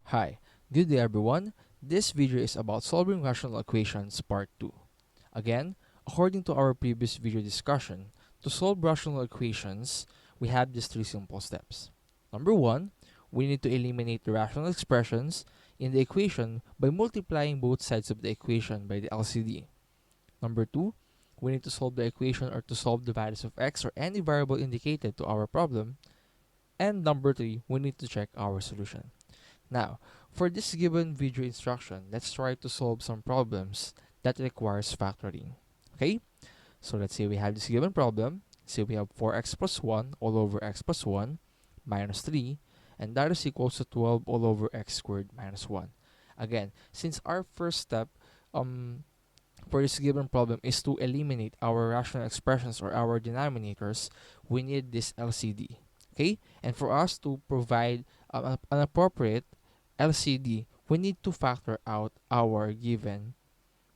Hi, good day everyone. This video is about solving rational equations part 2. Again, according to our previous video discussion, to solve rational equations, we have these three simple steps. Number 1, we need to eliminate the rational expressions in the equation by multiplying both sides of the equation by the LCD. Number 2, we need to solve the equation or to solve the values of x or any variable indicated to our problem. And number 3, we need to check our solution. Now, for this given video instruction, let's try to solve some problems that requires factoring. Okay? So let's say we have this given problem. Say we have 4x plus 1 all over x plus 1 minus 3, and that is equals to 12 all over x squared minus 1. Again, since our first step for this given problem is to eliminate our rational expressions or our denominators, we need this LCD. Okay? And for us to provide an appropriate LCD, we need to factor out our given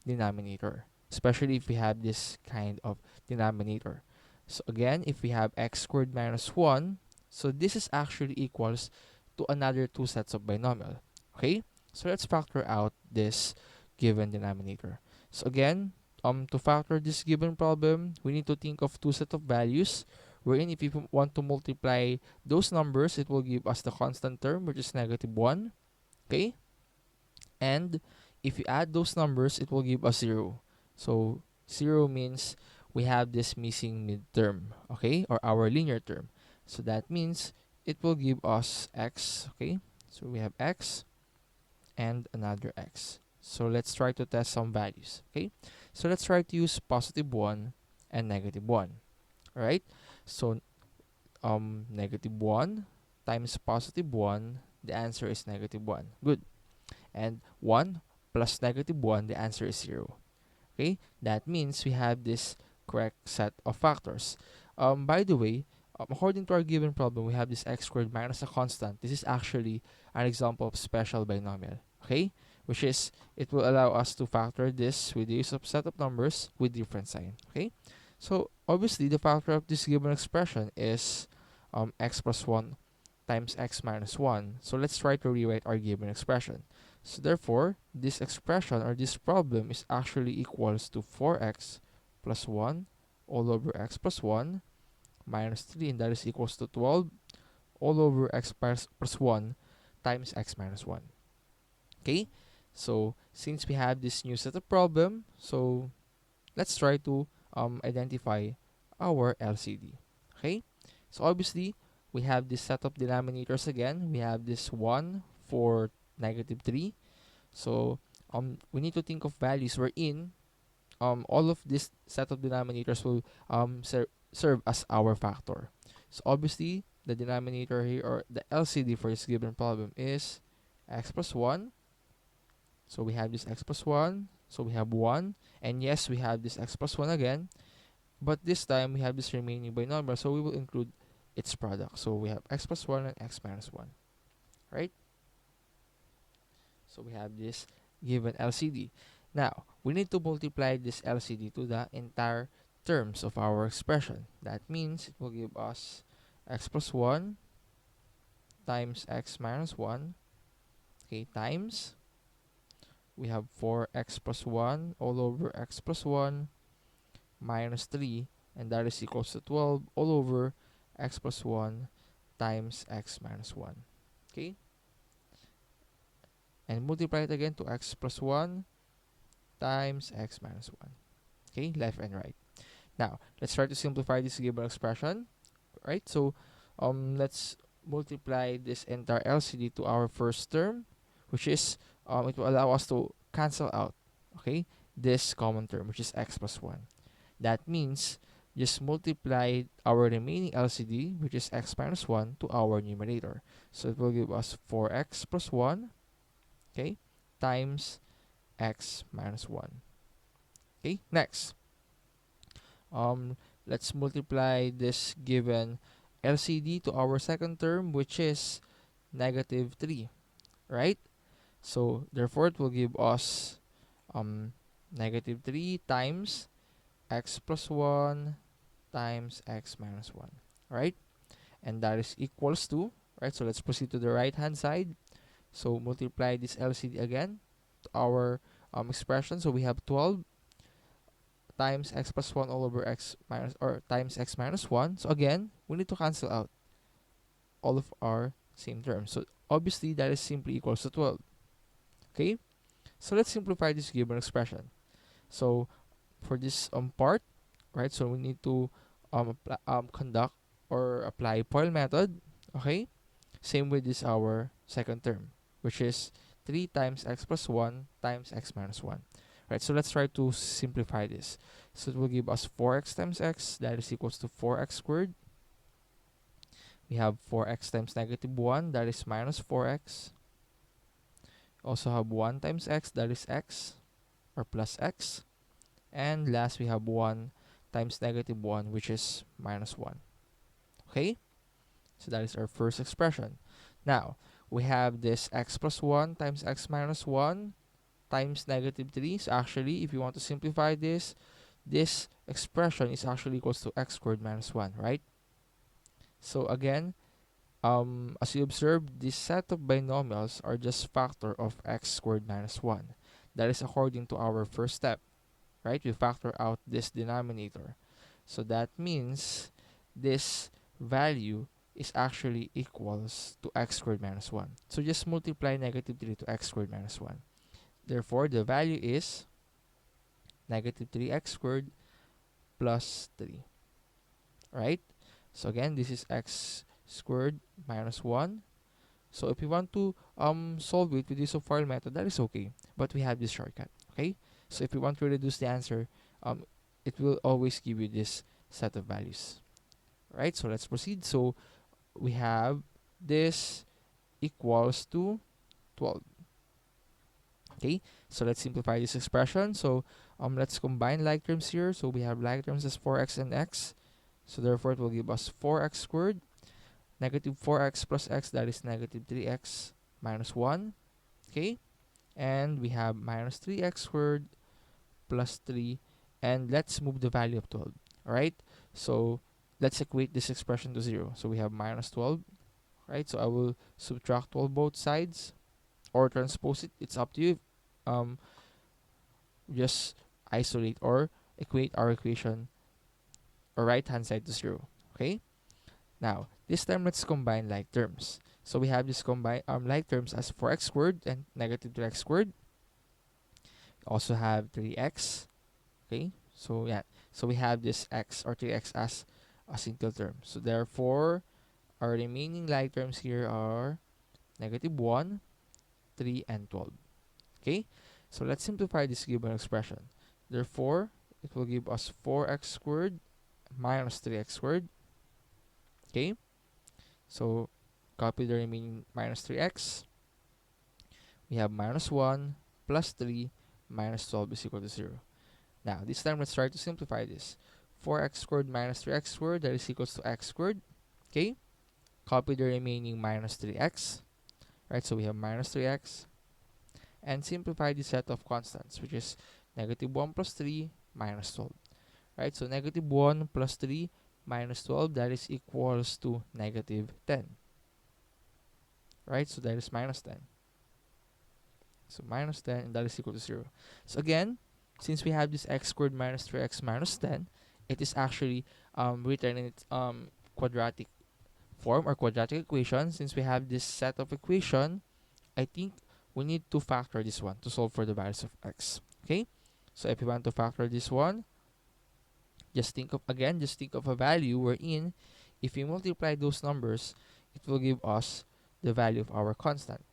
denominator, especially if we have this kind of denominator. So again, if we have x squared minus 1, so this is actually equals to another two sets of binomial. Okay? So let's factor out this given denominator. So again, to factor this given problem, we need to think of two sets of values wherein if we want to multiply those numbers, it will give us the constant term, which is negative 1. Okay? And if you add those numbers, it will give us 0. So 0 means we have this missing midterm, okay, or our linear term. So that means it will give us x, okay. So we have x and another x. So let's try to test some values, okay. So let's try to use positive 1 and negative 1. All right. So negative 1 times positive 1, the answer is negative 1. Good. And 1 plus negative 1, the answer is 0. Okay, that means we have this correct set of factors. By the way, according to our given problem, we have this x squared minus a constant. This is actually an example of special binomial. Okay, which is it will allow us to factor this with the use of set of numbers with different sign. Okay, so obviously the factor of this given expression is x plus 1 times x minus 1. So let's try to rewrite our given expression. So therefore, this expression or this problem is actually equals to 4x plus 1 all over x plus 1 minus 3, and that is equals to 12 all over x plus 1 times x minus 1. Okay? So since we have this new set of problem, so let's try to identify our LCD. Okay? So obviously, we have this set of denominators again. We have this 1 for negative 3. So we need to think of values wherein all of this set of denominators will serve as our factor. So obviously, the denominator here or the LCD for this given problem is x plus 1. So we have this x plus 1. So we have 1. And yes, we have this x plus 1 again. But this time, we have this remaining binomial. So we will include its product. So we have x plus 1 and x minus 1. Right? So we have this given LCD. Now, we need to multiply this LCD to the entire terms of our expression. That means it will give us x plus 1 times x minus 1, okay, times we have 4x plus 1 all over x plus 1 minus 3, and that is equals to 12 all over x plus 1 times x minus 1. Okay? And multiply it again to x plus 1 times x minus 1. Okay, left and right. Now, let's try to simplify this given expression. Right, so let's multiply this entire LCD to our first term, which is it will allow us to cancel out, okay, this common term, which is x plus 1. That means just multiply our remaining LCD, which is x minus 1, to our numerator. So it will give us 4x plus 1, okay, times x minus 1. Okay, next. Let's multiply this given LCD to our second term, which is negative 3, right? So therefore, it will give us negative 3 times x plus 1 times x minus 1, right? And that is equals to, right? So let's proceed to the right hand side. So multiply this LCD again to our expression. So we have 12 times x plus 1 all over x minus, or times x minus 1. So again, we need to cancel out all of our same terms. So obviously that is simply equals to 12. Okay? So let's simplify this given expression. So for this part, right? So we need to conduct or apply FOIL method. Okay? Same with this our second term, which is 3 times x plus 1 times x minus 1. Right, so let's try to simplify this. So it will give us 4x times x, that is equals to 4x squared. We have 4x times negative 1, that is minus 4x. Also have 1 times x, that is x, or plus x. And last, we have 1 times negative 1, which is minus 1. Okay? So that is our first expression. Now, we have this x plus 1 times x minus 1 times negative 3. So actually, if you want to simplify this, this expression is actually equals to x squared minus 1, right? So again, as you observe, this set of binomials are just factor of x squared minus 1. That is according to our first step, right? We factor out this denominator. So that means this value is actually equals to x squared minus 1. So just multiply negative 3 to x squared minus 1. Therefore, the value is negative 3x squared plus 3. Right? So again, this is x squared minus 1. So if you want to solve it with this FOIL method, that is okay. But we have this shortcut. Okay? So if you want to reduce the answer, it will always give you this set of values. Right? So let's proceed. So we have this equals to 12. Okay, so let's simplify this expression. So let's combine like terms here. So we have like terms as 4x and x. So therefore it will give us 4x squared, negative 4x plus x, that is negative 3x minus 1. Okay, and we have minus 3x squared plus 3. And let's move the value of 12. Alright, so let's equate this expression to 0. So we have minus 12. Right, so I will subtract 12 both sides or transpose it. It's up to you. Um, just isolate or equate our equation or right hand side to 0. Okay, now this time let's combine like terms. So we have this combine like terms as 4x squared and negative 2x squared. Also have 3x. Okay, so yeah, so we have this x or 3x as a single term. So therefore our remaining like terms here are negative 1, 3, and 12. Okay, so let's simplify this given expression. Therefore it will give us 4x squared minus 3x squared. Okay, so copy the remaining minus 3x. We have minus 1 plus 3 minus 12 is equal to 0. Now this time let's try to simplify this. 4x squared minus 3x squared, that is equals to x squared. Okay, copy the remaining minus 3x. Right, so we have minus 3x. And simplify the set of constants, which is negative 1 plus 3 minus 12. Right, so negative 1 plus 3 minus 12, that is equals to negative 10. Right, so that is minus 10. So minus 10, and that is equal to 0. So again, since we have this x squared minus 3x minus 10, it is actually written in its quadratic form or quadratic equation. Since we have this set of equation, I think we need to factor this one to solve for the values of x. Okay, so if you want to factor this one, just think of a value wherein if we multiply those numbers, it will give us the value of our constant.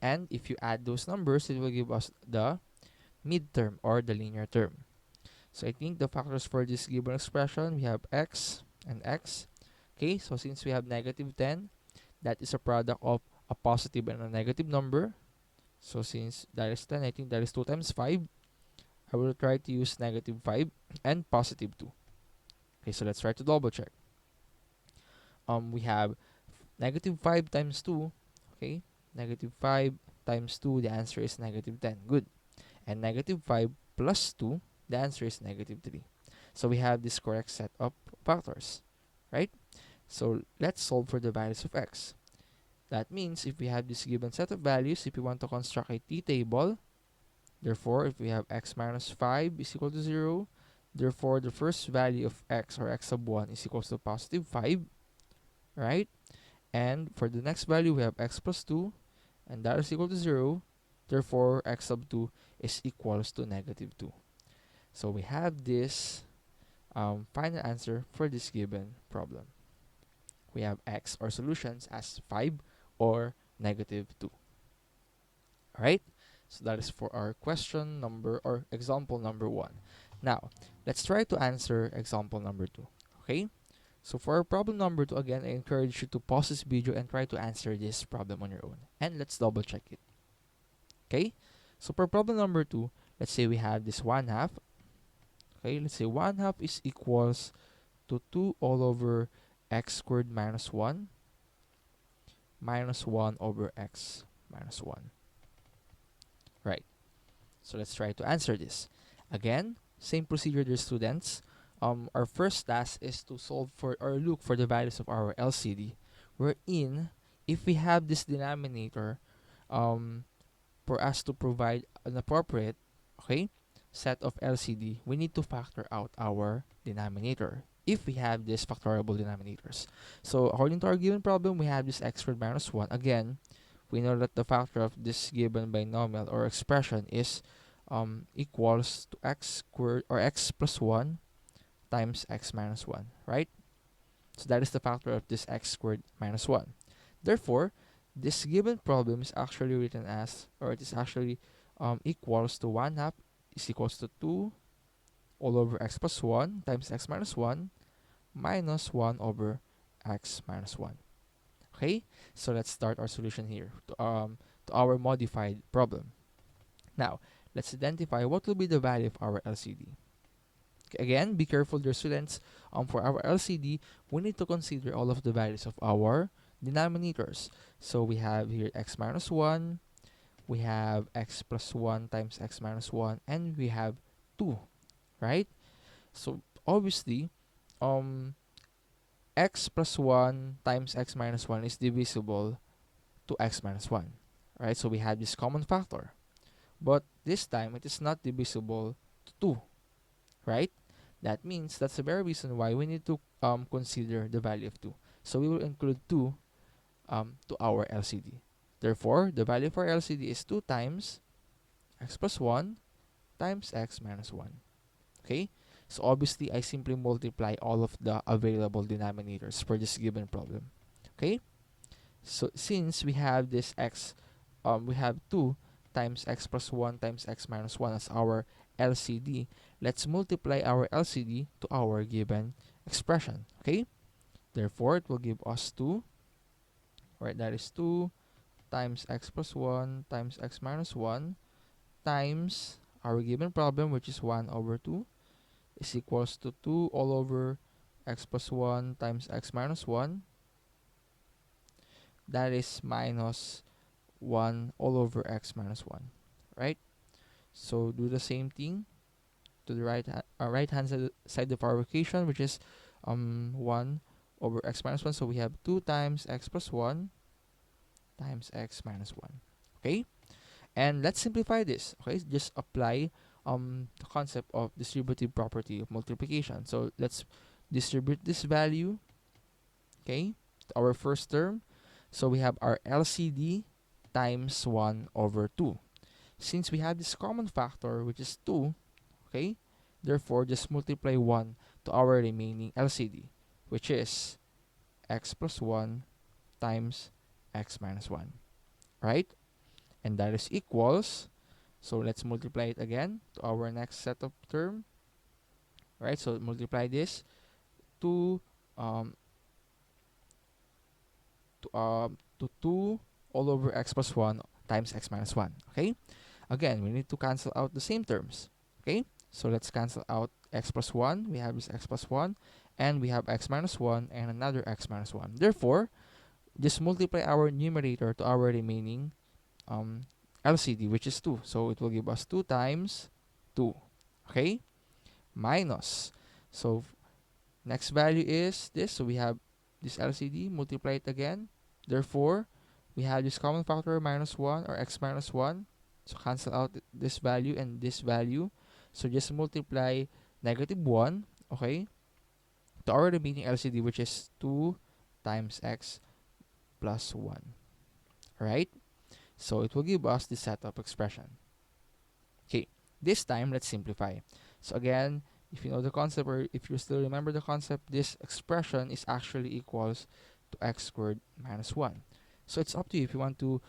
And if you add those numbers, it will give us the midterm or the linear term. So I think the factors for this given expression, we have x and x. Okay, so since we have negative 10, that is a product of a positive and a negative number. So since that is 10, I think that is 2 times 5. I will try to use negative 5 and positive 2. Okay, so let's try to double check. We have negative 5 times 2. Okay, negative 5 times 2, the answer is negative 10. Good. And negative 5 plus 2, the answer is negative 3. So we have this correct set of factors, right? So let's solve for the values of x. That means if we have this given set of values, if we want to construct a t-table, therefore if we have x minus 5 is equal to 0, therefore the first value of x, or x sub 1, is equals to positive 5, right? And for the next value, we have x plus 2, and that is equal to 0, therefore x sub 2 is equals to negative 2. So we have this final answer for this given problem. We have x, or solutions, as 5 or negative 2. Alright? So that is for our question number, or example number 1. Now, let's try to answer example number 2. Okay? So for our problem number 2, again, I encourage you to pause this video and try to answer this problem on your own. And let's double check it. Okay? So for problem number 2, let's say we have this 1/2. Okay, let's say 1/2 is equals to 2 all over x squared minus 1 minus 1 over x minus 1. Right. So let's try to answer this. Again, same procedure, dear students. Our first task is to solve for, or look for, the values of our LCD, wherein if we have this denominator, for us to provide an appropriate, okay, set of LCD, we need to factor out our denominator if we have these factorable denominators. So according to our given problem, we have this x squared minus 1. Again, we know that the factor of this given binomial or expression is equals to x squared, or x plus 1 times x minus 1, right? So that is the factor of this x squared minus 1. Therefore, this given problem is actually written as, or it is actually equals to 1/2 is equals to 2 all over x plus 1 times x minus 1 minus 1 over x minus 1. Okay, so let's start our solution here to our modified problem. Now, let's identify what will be the value of our LCD. Okay, again, be careful, dear students. For our LCD, we need to consider all of the values of our denominators. So we have here x minus 1, we have x plus 1 times x minus 1, and we have 2, right? So obviously, x plus 1 times x minus 1 is divisible to x minus 1, right? So we have this common factor. But this time, it is not divisible to 2, right? That means that's the very reason why we need to consider the value of 2. So we will include 2 to our LCD. Therefore, the value for LCD is 2 times x plus 1 times x minus 1. Okay? So obviously, I simply multiply all of the available denominators for this given problem. Okay? So since we have this x, we have 2 times x plus 1 times x minus 1 as our LCD, let's multiply our LCD to our given expression. Okay? Therefore, it will give us 2, right? That is 2 times x plus 1 times x minus 1 times our given problem, which is 1 over 2, is equals to 2 all over x plus 1 times x minus 1. That is minus 1 all over x minus 1, right? So do the same thing to the right hand side of our equation, which is 1 over x minus 1. So we have 2 times x plus 1 times x minus 1. Okay? And let's simplify this. Okay? Just apply the concept of distributive property of multiplication. So let's distribute this value, okay, to our first term. So we have our LCD times 1 over 2. Since we have this common factor, which is 2, okay, therefore just multiply 1 to our remaining LCD, which is x plus 1 times x minus 1, right? And that is equals, so let's multiply it again to our next set of term, right? So multiply this to to 2 all over x plus 1 times x minus 1. Okay, again, we need to cancel out the same terms. Okay, so let's cancel out x plus 1. We have this x plus 1, and we have x minus 1 and another x minus 1. Therefore, just multiply our numerator to our remaining LCD, which is 2. So it will give us 2 times 2. Okay, minus. So next value is this. So we have this LCD, multiply it again. Therefore, we have this common factor minus 1 or x minus 1. So cancel out this value and this value. So just multiply negative 1, okay, to our remaining LCD, which is 2 times x plus 1. Alright? So it will give us the set of expression. Okay, this time let's simplify. So again, if you know the concept or if you still remember the concept, this expression is actually equals to x squared minus 1. So it's up to you if you want to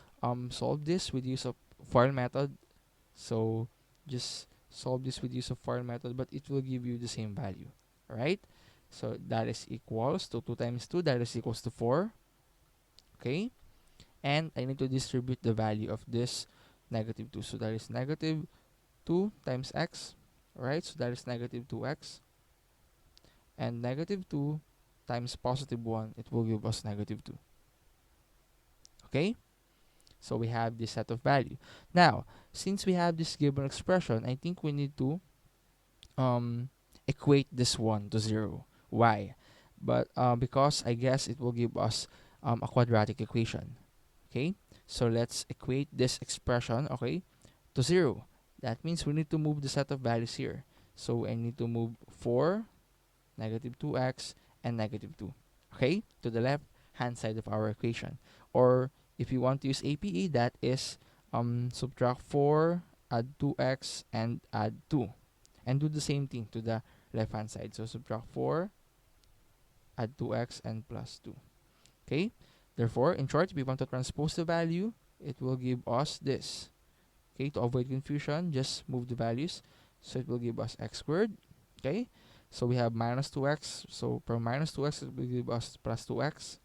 solve this with use of FOIL method. So just solve this with use of FOIL method, but it will give you the same value. Alright? So that is equals to 2 times 2, that is equals to 4. Okay? And I need to distribute the value of this negative 2. So that is negative 2 times x. Alright? So that is negative 2x. And negative 2 times positive 1, it will give us negative 2. Okay? So we have this set of value. Now, since we have this given expression, I think we need to equate this one to 0. Why? But because I guess it will give us a quadratic equation. Okay? So let's equate this expression, okay, to 0. That means we need to move the set of values here. So I need to move 4, negative 2x, and negative 2. Okay? To the left hand side of our equation. Or if you want to use APE, that is subtract 4, add 2x, and add 2. And do the same thing to the left hand side. So subtract 4, add 2x, and plus 2. Okay? Therefore, in short, if we want to transpose the value, it will give us this. Okay? To avoid confusion, just move the values. So it will give us x squared. Okay? So we have minus 2x. So from minus 2x, it will give us plus 2x.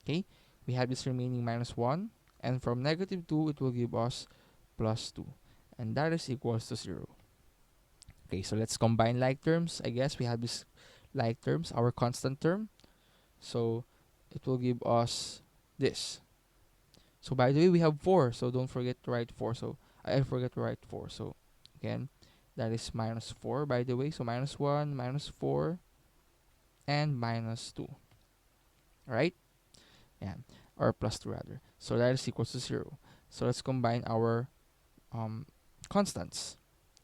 Okay? We have this remaining minus 1. And from negative 2, it will give us plus 2. And that is equals to 0. Okay, so let's combine like terms. I guess we have this like terms, our constant term. So it will give us this. So by the way, we have 4. So don't forget to write 4. So I forget to write 4. So again, that is minus 4 by the way. So minus 1, minus 4, and minus 2. Alright? Yeah. Or plus 2 rather. So that is equals to 0. So let's combine our constants.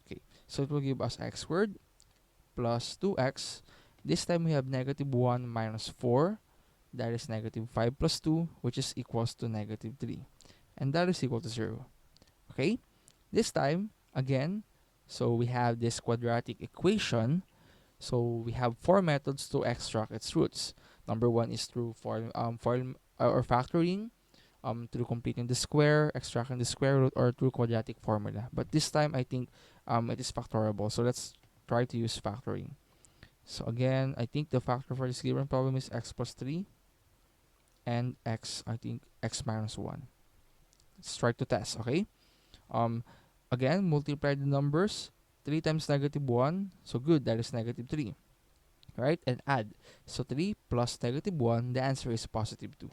Okay. So it will give us x squared plus 2x. This time we have negative 1 minus 4. That is negative 5 plus 2, which is equals to negative 3. And that is equal to 0. Okay? This time, again, so we have this quadratic equation. So we have 4 methods to extract its roots. Number 1 is through or factoring, through completing the square, extracting the square root, or through quadratic formula. But this time, I think it is factorable. So let's try to use factoring. So again, I think the factor for this given problem is x plus 3 and I think x minus 1. Let's try to test, okay? Again, multiply the numbers. 3 times negative 1, so good, that is negative 3. Right? And add. So 3 plus negative 1, the answer is positive 2.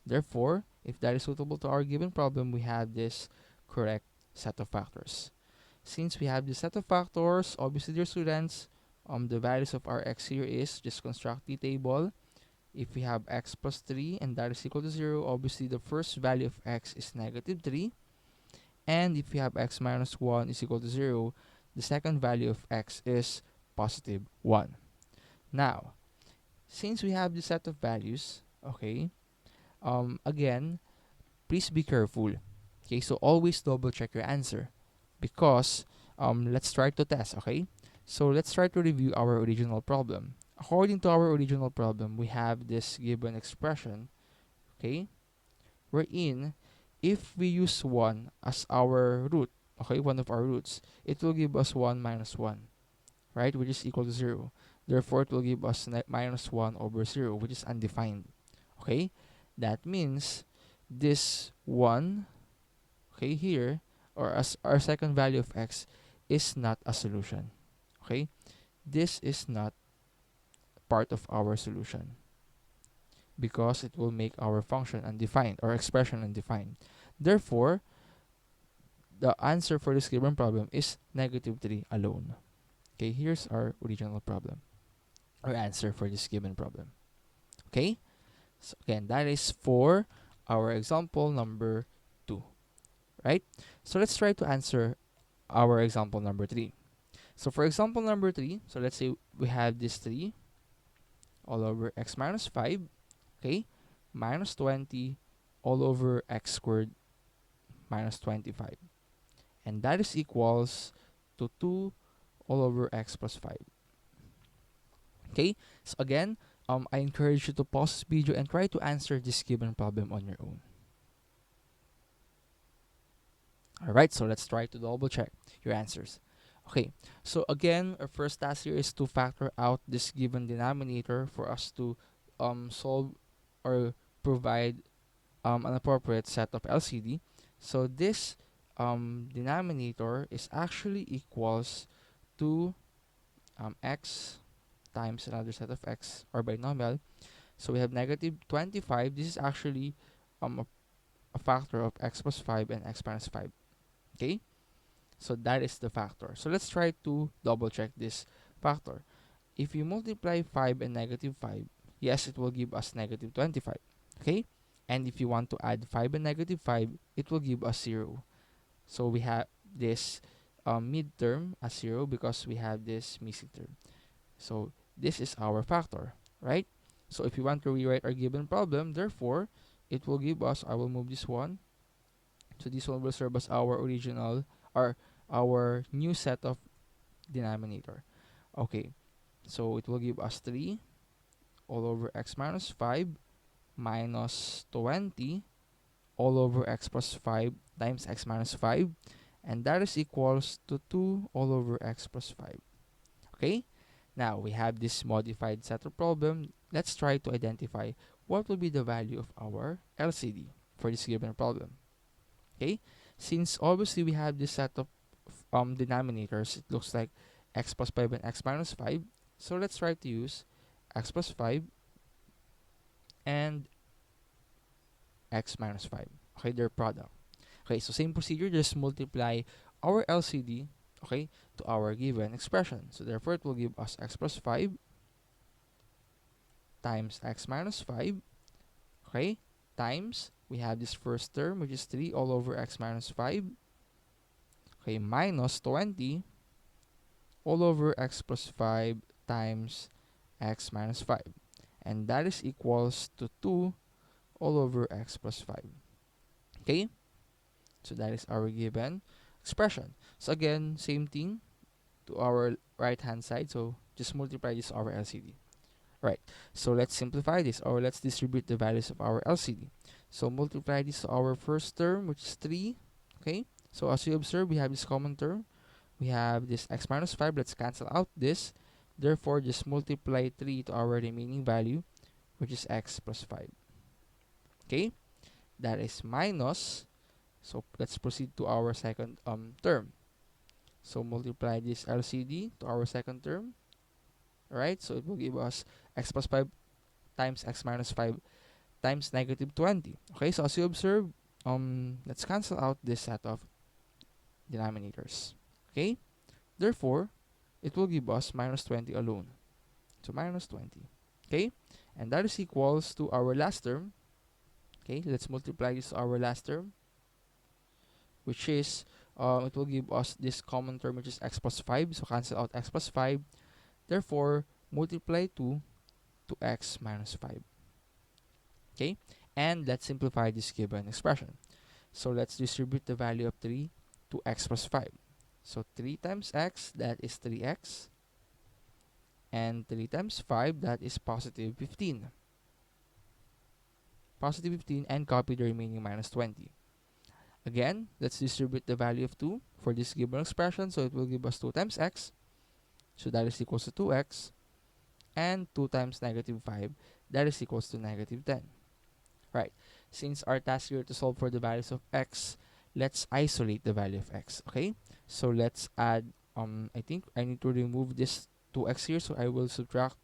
Therefore, if that is suitable to our given problem, we have this correct set of factors. Since we have this set of factors, obviously, dear students, the values of our x here is, just construct the table. If we have x plus 3 and that is equal to 0, obviously the first value of x is negative 3. And if we have x minus 1 is equal to 0, the second value of x is positive 1. Now, since we have this set of values, okay, again, please be careful. Okay, so always double check your answer because let's try to test, okay? So let's try to review our original problem. According to our original problem, we have this given expression, okay, wherein if we use 1 as our root, okay, one of our roots, it will give us 1 minus 1, right, which is equal to 0. Therefore, it will give us minus 1 over 0, which is undefined. Okay, that means this 1, okay, here, or as our second value of x, is not a solution. Okay, this is not part of our solution because it will make our function undefined or expression undefined. Therefore, the answer for this given problem is negative 3 alone. Okay, here's our original problem or answer for this given problem. Okay, so again, that is for our example number 2, right? So let's try to answer our example number 3. So for example number 3, so let's say we have this 3 all over x minus 5, okay, minus 20 all over x squared minus 25. And that is equals to 2 all over x plus 5. Okay, so again, I encourage you to pause this video and try to answer this given problem on your own. Alright, so let's try to double check your answers. Okay, so again, our first task here is to factor out this given denominator for us to solve or provide an appropriate set of LCD. So this denominator is actually equals to x times another set of x or binomial. So we have negative 25. This is actually a factor of x plus 5 and x minus 5. Okay? So that is the factor. So let's try to double check this factor. If you multiply 5 and negative 5, yes, it will give us negative 25. Okay? And if you want to add 5 and negative 5, it will give us 0. So we have this midterm as 0 because we have this missing term. So this is our factor, right? So if you want to rewrite our given problem, therefore, it will give us, I will move this one. So this one will serve as our original or our new set of denominator. Okay, so it will give us 3 all over x minus 5 minus 20 all over x plus 5 times x minus 5, and that is equals to 2 all over x plus 5. Okay, now we have this modified set of problem. Let's try to identify what will be the value of our LCD for this given problem. Okay, since obviously we have this set of denominators, it looks like x plus 5 and x minus 5. So let's try to use x plus 5 and x minus 5. Okay, their product. Okay, so same procedure, just multiply our LCD, okay, to our given expression. So therefore, it will give us x plus 5 times x minus 5, okay, times, we have this first term, which is 3 all over x minus 5, okay, minus 20 all over x plus 5 times x minus 5. And that is equals to 2 all over x plus 5. Okay? So that is our given expression. So again, same thing to our right hand side. So just multiply this our LCD. Right. So let's simplify this, or let's distribute the values of our LCD. So multiply this to our first term, which is 3. Okay? So as you observe, we have this common term. We have this x minus 5. Let's cancel out this. Therefore, just multiply 3 to our remaining value, which is x plus 5. Okay? That is minus. So let's proceed to our second term. So multiply this LCD to our second term. Alright, so it will give us x plus 5 times x minus 5 times negative 20. Okay, so as you observe, let's cancel out this set of denominators. Okay, therefore, it will give us minus 20 alone. So minus 20. Okay, and that is equals to our last term. Okay, let's multiply this to our last term, which is, it will give us this common term, which is x plus 5. So cancel out x plus 5. Therefore, multiply 2 to x minus 5. Okay, and let's simplify this given expression. So let's distribute the value of 3 to x plus 5. So 3 times x, that is 3x. And 3 times 5, that is positive 15. Positive 15, and copy the remaining minus 20. Again, let's distribute the value of 2 for this given expression. So it will give us 2 times x. So that is equals to 2x. And 2 times negative 5, that is equals to negative 10. Right. Since our task here to solve for the values of x, let's isolate the value of x. Okay. So let's add, I think I need to remove this 2x here. So I will subtract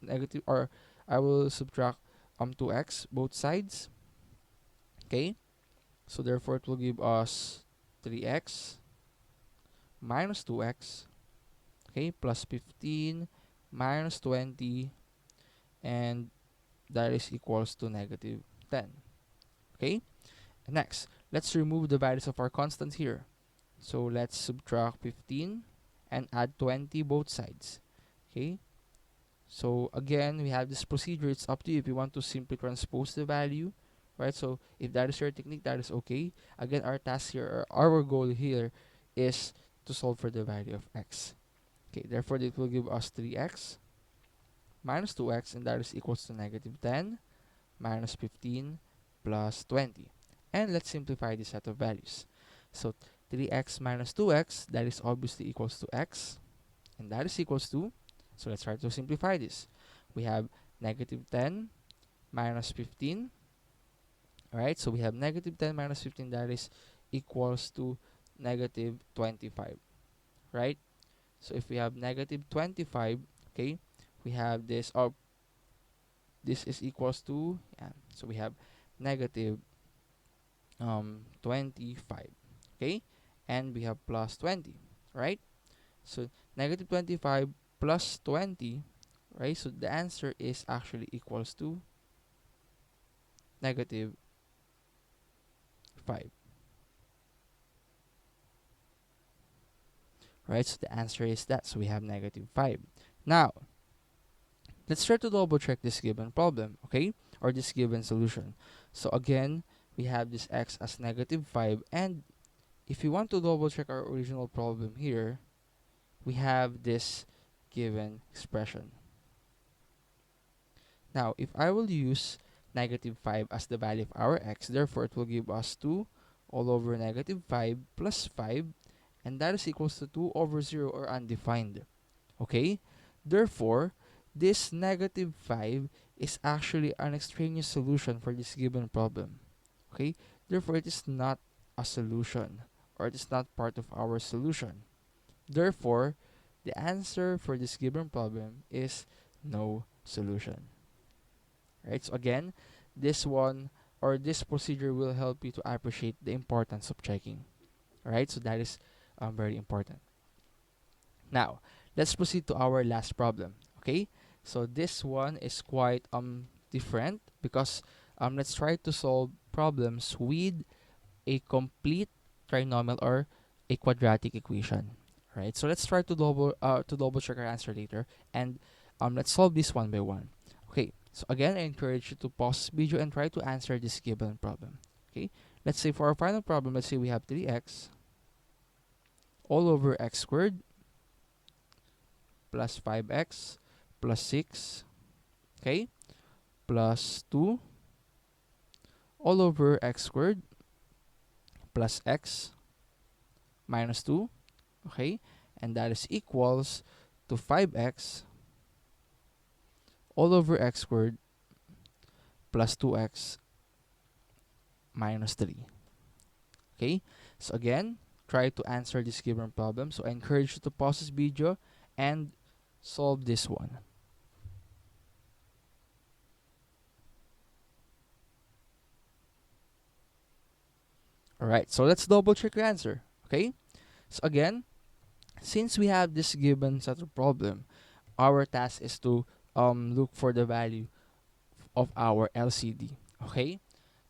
negative, or I will subtract 2x both sides. Okay. So therefore it will give us 3x minus 2x, okay, plus 15 minus 20, and that is equals to negative 10. Okay? And next, let's remove the values of our constants here. So let's subtract 15 and add 20 both sides. Okay? So again, we have this procedure. It's up to you if you want to simply transpose the value, right? So if that is your technique, that is okay. Again, our task here, or our goal here, is to solve for the value of x. Okay, therefore it will give us 3x minus 2x, and that is equals to negative 10 minus 15 plus 20. And let's simplify this set of values. So 3x minus 2x, that is obviously equals to x, and that is equals to, so let's try to simplify this. We have negative 10 minus 15, alright? So we have negative 10 minus 15, that is equals to negative 25, right? So if we have negative 25, okay, we have this, or this is equals to, yeah, so we have negative 25, okay, and we have plus 20, right? So negative 25 plus 20, right? So the answer is actually equals to negative 5, right? So the answer is that. So we have negative 5. Now, let's try to double check this given problem, okay? Or this given solution. So again, we have this x as negative 5, and if you want to double check our original problem here, we have this given expression. Now, if I will use negative 5 as the value of our x, therefore it will give us 2 all over negative 5 plus 5, and that is equals to 2 over 0, or undefined. Okay? Therefore, this negative 5 is actually an extraneous solution for this given problem. Okay? Therefore, it is not a solution, or it is not part of our solution. Therefore, the answer for this given problem is no solution. Right? So again, this one, or this procedure, will help you to appreciate the importance of checking. Right? So that is very important. Now, let's proceed to our last problem. Okay? So this one is quite different, because let's try to solve problems with a complete trinomial or a quadratic equation. Right? So let's try to double check our answer later, and let's solve this one by one. Okay, so again, I encourage you to pause this video and try to answer this given problem. Okay, let's say for our final problem, let's say we have 3x all over x squared plus 5x plus 6, okay, plus 2 all over x squared plus x minus 2, okay, and that is equals to 5x all over x squared plus 2x minus 3. Okay, so again, try to answer this given problem. So I encourage you to pause this video and solve this one. Alright, so let's double check your answer. Okay, so again, since we have this given set of problem, our task is to look for the value of our LCD. Okay,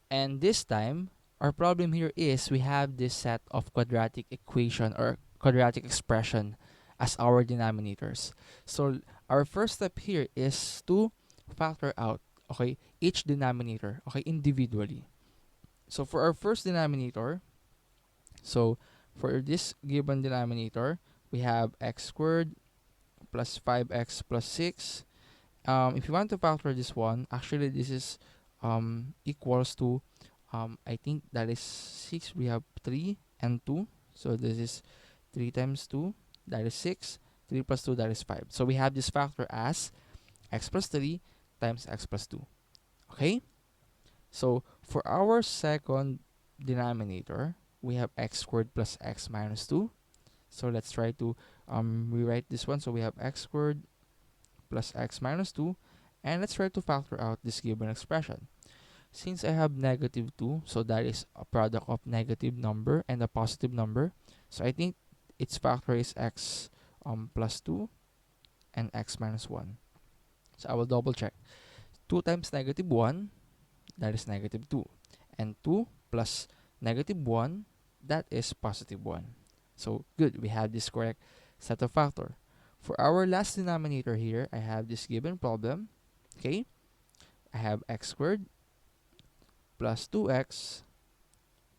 and this time, our problem here is we have this set of quadratic equation or quadratic expression as our denominators. So our first step here is to factor out, okay, each denominator, okay, individually. So for our first denominator, so for this given denominator, we have x squared plus 5x plus 6. If you want to factor this one, actually this is equals to, I think that is 6. We have 3 and 2. So this is 3 times 2, that is 6. 3 plus 2, that is 5. So we have this factor as x plus 3 times x plus 2. Okay? So for our second denominator, we have x squared plus x minus 2. So let's try to rewrite this one. So we have x squared plus x minus 2. And let's try to factor out this given expression. Since I have negative 2, so that is a product of negative number and a positive number. So I think its factor is x plus 2 and x minus 1. So I will double check. 2 times negative 1, that is negative 2. and 2 plus negative 1, that is positive 1. So good, we have this correct set of factor. For our last denominator here, I have this given problem. Okay, I have x squared plus 2x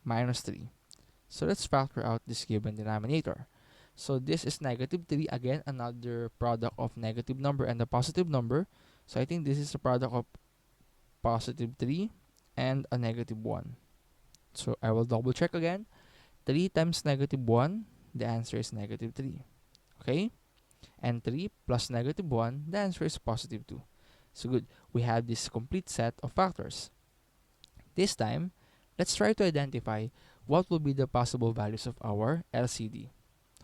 minus 3. So let's factor out this given denominator. So this is negative 3. Again, another product of negative number and a positive number. So I think this is a product of positive 3 and a negative 1. So I will double check again. 3 times negative 1, the answer is negative 3. Okay? And 3 plus negative 1, the answer is positive 2. So good. We have this complete set of factors. This time, let's try to identify what will be the possible values of our LCD.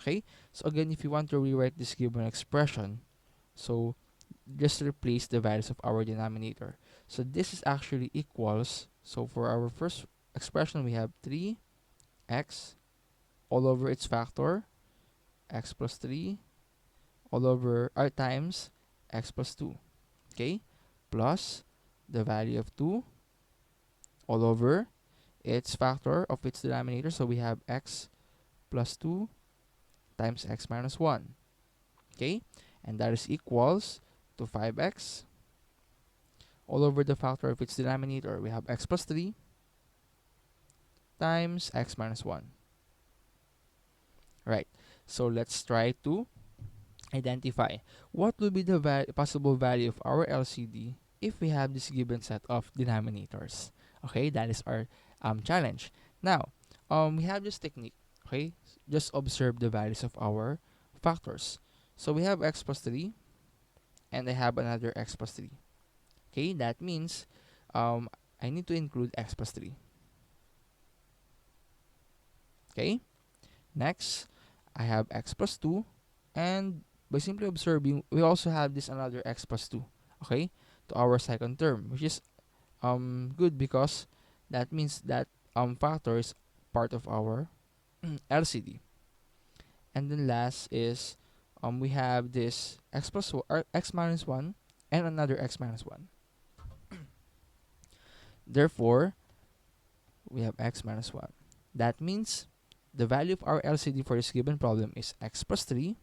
Okay? So again, if you want to rewrite this given expression, so just replace the values of our denominator. So this is actually equals, so for our first expression, we have 3x all over its factor, x plus 3, all over our times x plus 2. Okay? Plus the value of 2 all over its factor of its denominator. So we have x plus 2 times x minus 1. Okay? And that is equals to 5x all over the factor of its denominator. We have x plus 3 times x minus 1. Right. So let's try to identify what will be the possible value of our LCD if we have this given set of denominators. Okay, that is our challenge. Now, we have this technique. Okay, just observe the values of our factors. So we have x plus 3 and I have another x plus 3. Okay, that means I need to include x plus 3. Okay, next I have x plus 2, and by simply observing, we also have this another x plus 2, okay, to our second term, which is good because that means that factor is part of our LCD. And then last is we have this x plus or x minus 1 and another x minus 1. Therefore, we have x minus 1. That means the value of our LCD for this given problem is x plus 3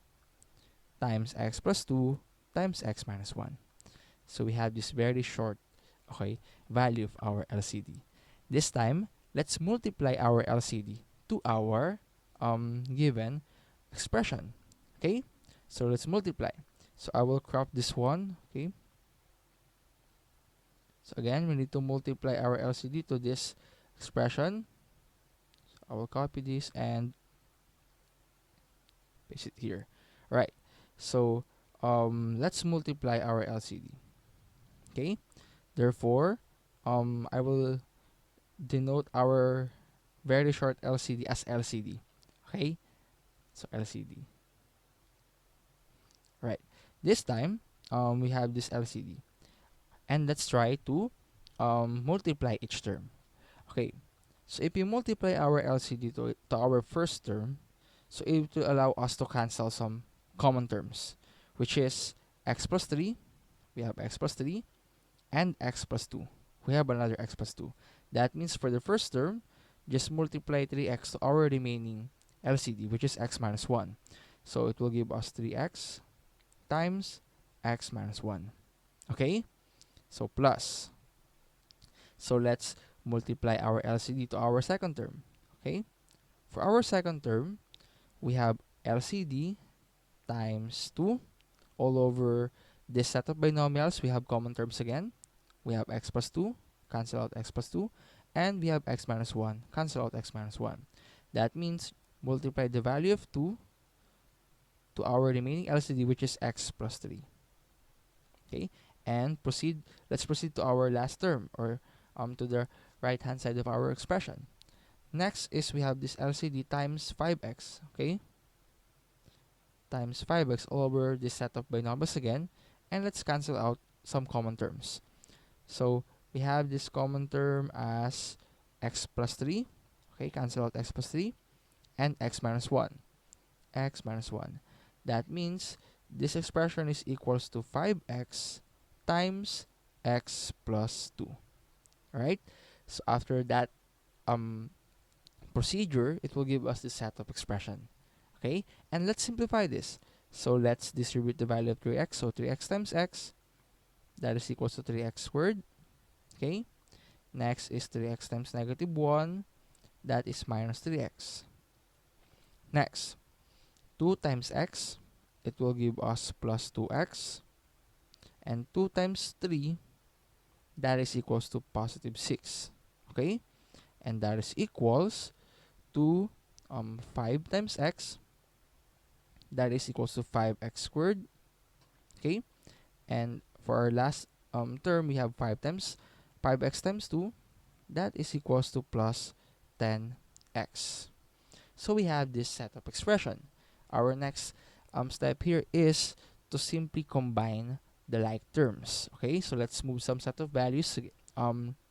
times x plus 2 times x minus 1. So we have this very short, okay, value of our LCD. This time, let's multiply our LCD to our given expression. Okay, so let's multiply. So I will crop this one. Okay, so again, we need to multiply our LCD to this expression. So I will copy this and paste it here. Right. So let's multiply our LCD. Okay. Therefore, I will denote our very short LCD as LCD. Okay. So LCD. Right. This time, we have this LCD, and let's try to multiply each term. Okay. So if you multiply our LCD to our first term, so it will allow us to cancel some common terms, which is x plus 3, we have x plus 3, and x plus 2. We have another x plus 2. That means for the first term, just multiply 3x to our remaining LCD, which is x minus 1. So it will give us 3x times x minus 1. Okay? So plus. So let's multiply our LCD to our second term. Okay? For our second term, we have LCD times 2 all over this set of binomials. We have common terms again. We have x plus 2, cancel out x plus 2, and we have x minus 1, cancel out x minus 1. That means multiply the value of 2 to our remaining LCD, which is x plus 3. Okay, and proceed. Let's proceed to our last term, or to the right hand side of our expression. Next is we have this LCD times 5x. Okay, times 5x all over this set of binomials again, and let's cancel out some common terms. So we have this common term as x plus 3. Okay, cancel out x plus 3, and x minus 1. X minus 1. That means this expression is equals to 5x times x plus 2. Alright? So after that procedure, it will give us this set of expression. Okay, and let's simplify this. So let's distribute the value of 3x. So 3x times x, that is equals to 3x squared. Okay, next is 3x times negative 1, that is minus 3x. Next, 2 times x, it will give us plus 2x. And 2 times 3, that is equals to positive 6. Okay, and that is equals to 5 times x, that is equals to 5x squared. Okay, and for our last term, we have 5x times 2, that is equals to plus 10x. So we have this set of expression. Our next step here is to simply combine the like terms. Okay, so let's move some set of values.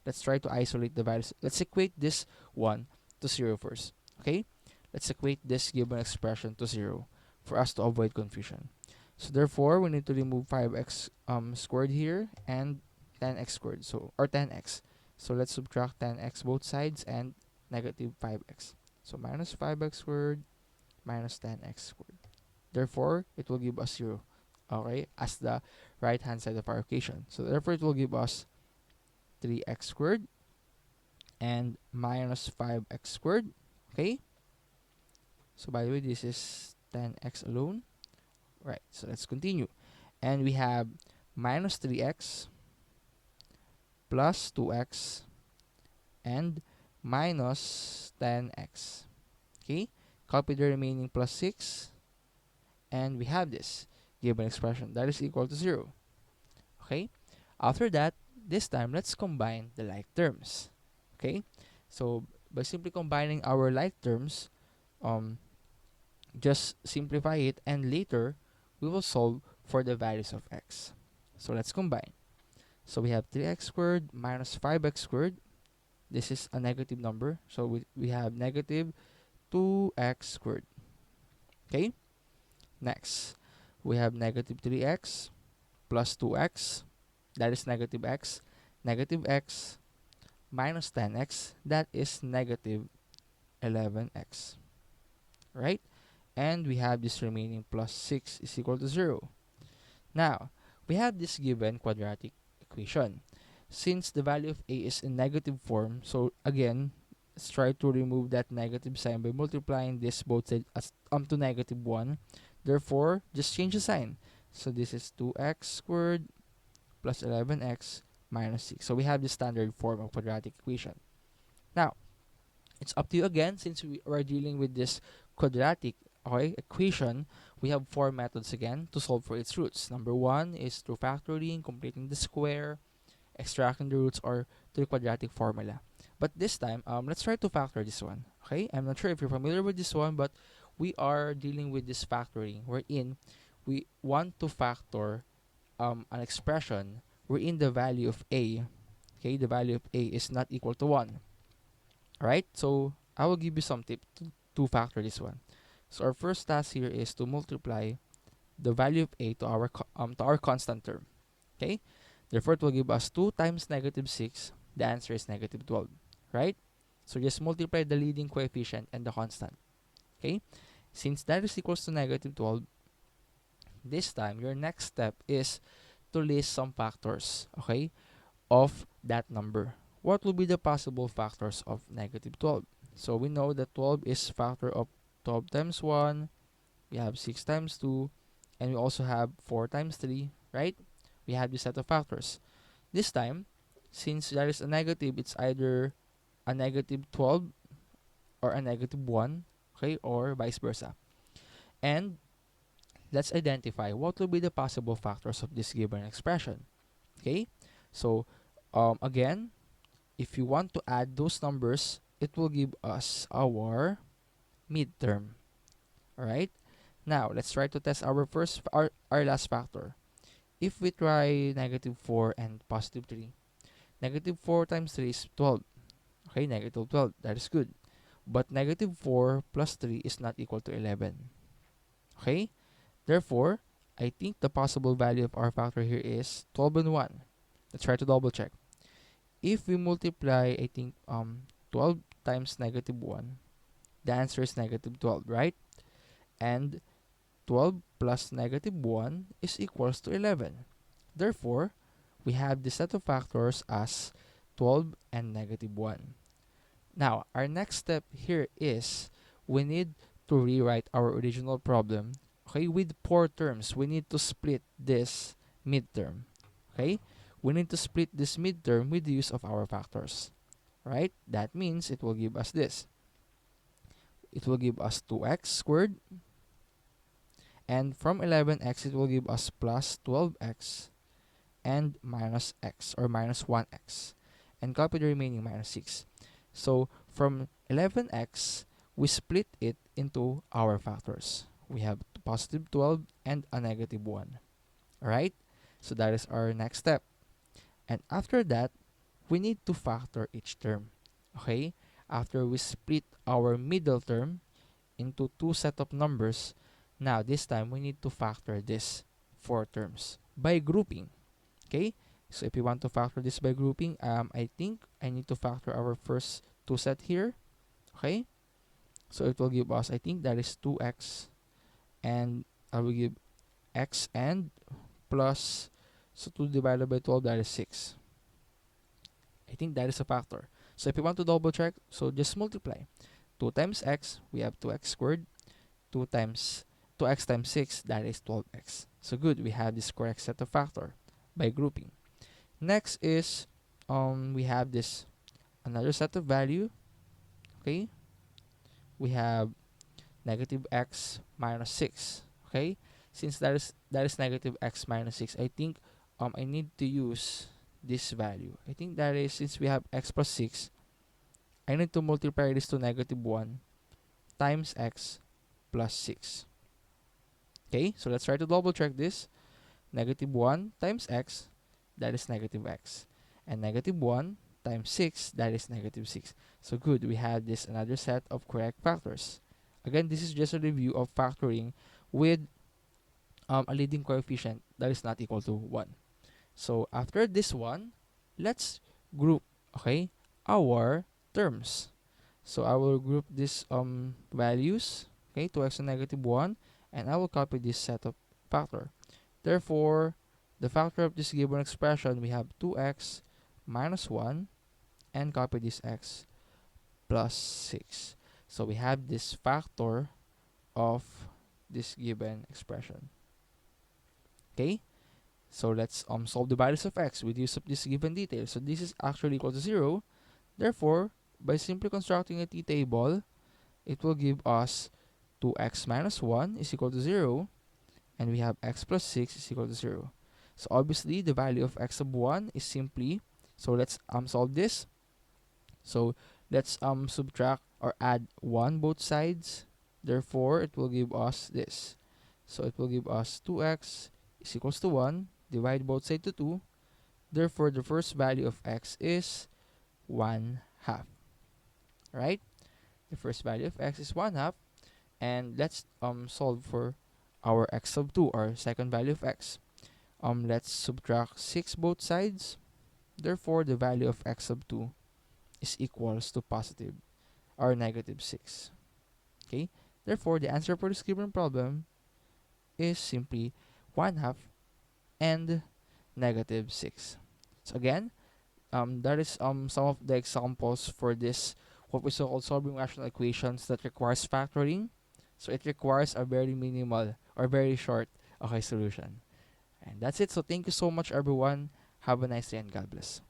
Let's try to isolate the values. Let's equate this one to 0 first. Okay, let's equate this given expression to 0 for us to avoid confusion. So therefore, we need to remove 5x squared here and 10x squared. So, or 10x. So let's subtract 10x both sides and negative 5x. So minus 5x squared minus 10x squared. Therefore, it will give us 0. Okay, as the right hand side of our equation. So therefore, it will give us 3x squared and minus 5x squared. Okay. So by the way, this is 10x alone. Right, so let's continue. And we have minus 3x plus 2x and minus 10x. Okay, copy the remaining plus 6, and we have this given expression that is equal to 0. Okay, after that, this time let's combine the like terms. Okay, so by simply combining our like terms, just simplify it, and later we will solve for the values of x. So let's combine. So we have 3x squared minus 5x squared. This is a negative number, so we have negative 2x squared. Okay, next we have negative 3x plus 2x, that is negative x minus 10x, that is negative 11x. Right, and we have this remaining plus 6 is equal to 0. Now, we have this given quadratic equation. Since the value of a is in negative form, so again, let's try to remove that negative sign by multiplying this both sides as to negative 1. Therefore, just change the sign. So this is 2x squared plus 11x minus 6. So we have the standard form of quadratic equation. Now, it's up to you again, since we are dealing with this quadratic equation. We have 4 methods again to solve for its roots. Number 1 is through factoring, completing the square, extracting the roots, or through quadratic formula. But this time, let's try to factor this one. Okay, I'm not sure if you're familiar with this one, but we are dealing with this factoring wherein we want to factor an expression wherein the value of a, okay, the value of a is not equal to 1. Alright, so I will give you some tip to factor this one. So our first task here is to multiply the value of a to our constant term. Okay, therefore it will give us 2 times negative 6. The answer is negative 12. Right, so just multiply the leading coefficient and the constant. Okay, since that is equals to negative 12, this time your next step is to list some factors, okay, of that number. What will be the possible factors of negative 12? So we know that 12 is factor of 12 times 1, we have 6 times 2, and we also have 4 times 3, right? We have this set of factors. This time, since there is a negative, it's either a negative 12 or a negative 1, okay, or vice versa. And let's identify what will be the possible factors of this given expression. Okay, so again, if you want to add those numbers, it will give us our midterm. Alright, now let's try to test our last factor. If we try negative 4 and positive 3, negative 4 times 3 is 12. Okay, negative 12, that is good. But negative 4 plus 3 is not equal to 11. Okay, therefore, I think the possible value of our factor here is 12 and 1. Let's try to double check. If we multiply, I think, 12 times negative 1, the answer is negative 12, right? And 12 plus negative 1 is equals to 11. Therefore, we have the set of factors as 12 and negative 1. Now, our next step here is we need to rewrite our original problem. Okay, with 4 terms, we need to split this midterm. Okay, we need to split this midterm with the use of our factors. Right? That means it will give us this. It will give us 2x squared, and from 11x it will give us plus 12x and minus x, or minus 1x, and copy the remaining minus 6. So from 11x, we split it into our factors. We have positive 12 and a negative 1. Alright? So that is our next step. And after that, we need to factor each term. Okay? After we split our middle term into 2 set of numbers, now this time we need to factor this 4 terms by grouping. Okay? So if you want to factor this by grouping, I think I need to factor our first 2 set here. Okay? So it will give us, I think that is 2x, and I will give x and plus, so 2 divided by 12, that is 6. I think that is a factor. So if you want to double check, so just multiply. 2 times x, we have 2x squared. 2 times 2x times 6, that is 12x. So good, we have this correct set of factor by grouping. Next is we have this another set of value. Okay, we have negative x minus 6. Okay, since that is negative x minus 6, I think I need to use this value. I think that is, since we have x plus 6, I need to multiply this to negative 1 times x plus 6. Okay, so let's try to double check this. Negative 1 times x, that is negative x. And negative 1 times 6, that is negative 6. So good, we have this another set of correct factors. Again, this is just a review of factoring with a leading coefficient that is not equal to 1. So after this one, let's group, okay, our terms. So I will group these values, okay, 2x and negative 1, and I will copy this set of factor. Therefore, the factor of this given expression, we have 2x minus 1, and copy this x plus 6. So we have this factor of this given expression. Okay? So let's solve the values of x with use of this given detail. So this is actually equal to 0. Therefore, by simply constructing a t-table, it will give us 2x minus 1 is equal to 0, and we have x plus 6 is equal to 0. So obviously, the value of x sub 1 is simply, so let's solve this. So let's subtract or add 1 both sides. Therefore, it will give us this. So it will give us 2x is equals to 1. Divide both sides to 2. Therefore, the first value of x is 1/2. Right? The first value of x is 1/2. And let's solve for our x sub 2, or second value of x. Let's subtract 6 both sides. Therefore, the value of x sub 2 is equals to positive or negative 6. Okay? Therefore, the answer for this given problem is simply 1/2 and negative 6. So again, that is some of the examples for this what we call solving rational equations that requires factoring. So it requires a very minimal or very short solution. And that's it. So thank you so much, everyone. Have a nice day and God bless.